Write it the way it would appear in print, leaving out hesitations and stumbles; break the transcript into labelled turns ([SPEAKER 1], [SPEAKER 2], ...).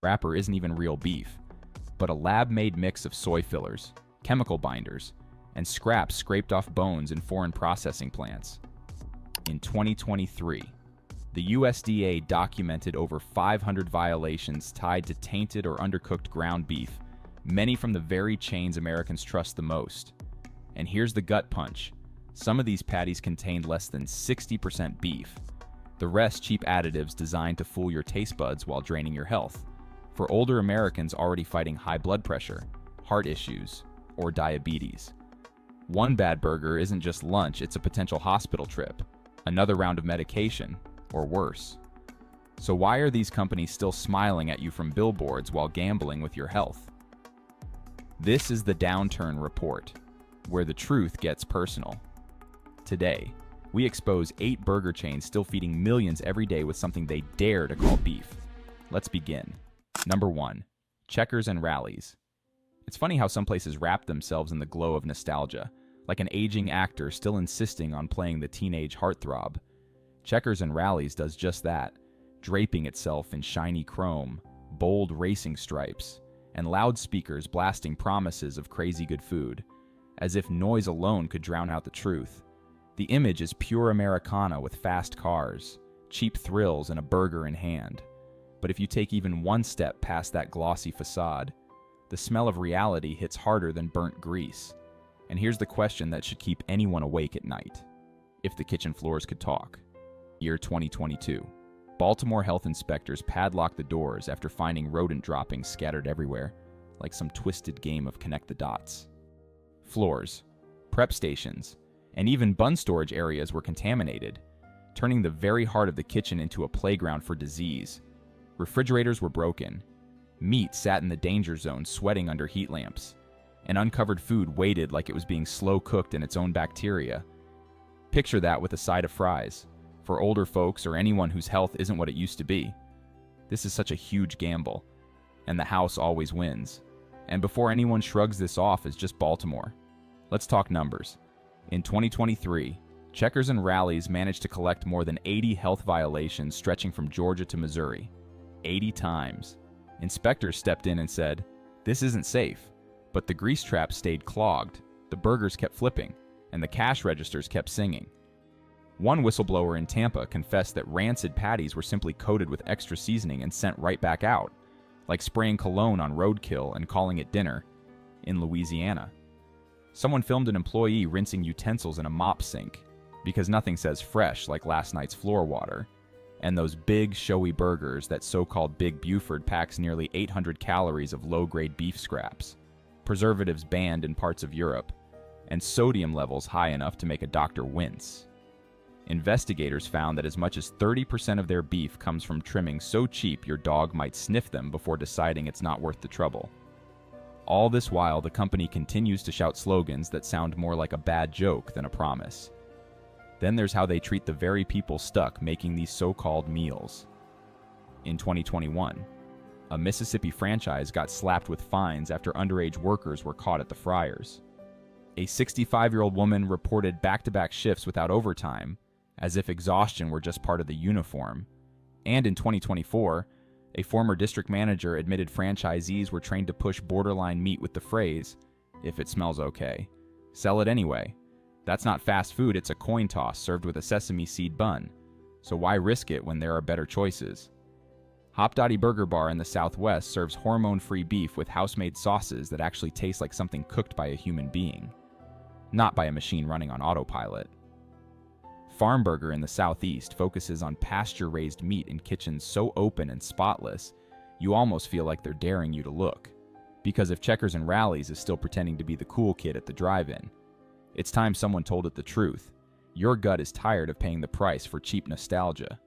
[SPEAKER 1] Wrapper isn't even real beef, but a lab-made mix of soy fillers, chemical binders, and scraps scraped off bones in foreign processing plants. In 2023, the USDA documented over 500 violations tied to tainted or undercooked ground beef, many from the very chains Americans trust the most. And here's the gut punch. Some of these patties contained less than 60% beef. The rest cheap additives designed to fool your taste buds while draining your health. For older Americans already fighting high blood pressure, heart issues, or diabetes. One bad burger isn't just lunch, it's a potential hospital trip, another round of medication, or worse. So why are these companies still smiling at you from billboards while gambling with your health? This is the Downturn Report, where the truth gets personal. Today, we expose 8 burger chains still feeding millions every day with something they dare to call beef. Let's begin. Number 1. Checkers and Rallies. It's funny how some places wrap themselves in the glow of nostalgia, like an aging actor still insisting on playing the teenage heartthrob. Checkers and Rallies does just that, draping itself in shiny chrome, bold racing stripes, and loudspeakers blasting promises of crazy good food, as if noise alone could drown out the truth. The image is pure Americana with fast cars, cheap thrills, and a burger in hand. But if you take even one step past that glossy facade, the smell of reality hits harder than burnt grease. And here's the question that should keep anyone awake at night. If the kitchen floors could talk. Year 2022. Baltimore health inspectors padlocked the doors after finding rodent droppings scattered everywhere, like some twisted game of connect the dots. Floors, prep stations, and even bun storage areas were contaminated, turning the very heart of the kitchen into a playground for disease. Refrigerators were broken. Meat sat in the danger zone sweating under heat lamps, and uncovered food waited like it was being slow-cooked in its own bacteria. Picture that with a side of fries, for older folks or anyone whose health isn't what it used to be. This is such a huge gamble, and the house always wins. And before anyone shrugs this off as just Baltimore, let's talk numbers. In 2023, Checkers and Rallies managed to collect more than 80 health violations stretching from Georgia to Missouri. 80 times. Inspectors stepped in and said, "This isn't safe." But the grease traps stayed clogged, the burgers kept flipping, and the cash registers kept singing. One whistleblower in Tampa confessed that rancid patties were simply coated with extra seasoning and sent right back out, like spraying cologne on roadkill and calling it dinner. In Louisiana, someone filmed an employee rinsing utensils in a mop sink, because nothing says fresh like last night's floor water. And those big, showy burgers that so-called Big Buford packs nearly 800 calories of low-grade beef scraps, preservatives banned in parts of Europe, and sodium levels high enough to make a doctor wince. Investigators found that as much as 30% of their beef comes from trimming so cheap your dog might sniff them before deciding it's not worth the trouble. All this while, the company continues to shout slogans that sound more like a bad joke than a promise. Then there's how they treat the very people stuck making these so-called meals. In 2021, a Mississippi franchise got slapped with fines after underage workers were caught at the fryers. A 65-year-old woman reported back-to-back shifts without overtime, as if exhaustion were just part of the uniform. And in 2024, a former district manager admitted franchisees were trained to push borderline meat with the phrase, "If it smells okay, sell it anyway." That's not fast food, it's a coin toss served with a sesame seed bun. So why risk it when there are better choices? Hopdoddy Burger Bar in the Southwest serves hormone-free beef with house-made sauces that actually taste like something cooked by a human being, not by a machine running on autopilot. Farm Burger in the Southeast focuses on pasture-raised meat in kitchens so open and spotless, you almost feel like they're daring you to look. Because if Checkers and Rallies is still pretending to be the cool kid at the drive-in, it's time someone told it the truth. Your gut is tired of paying the price for cheap nostalgia.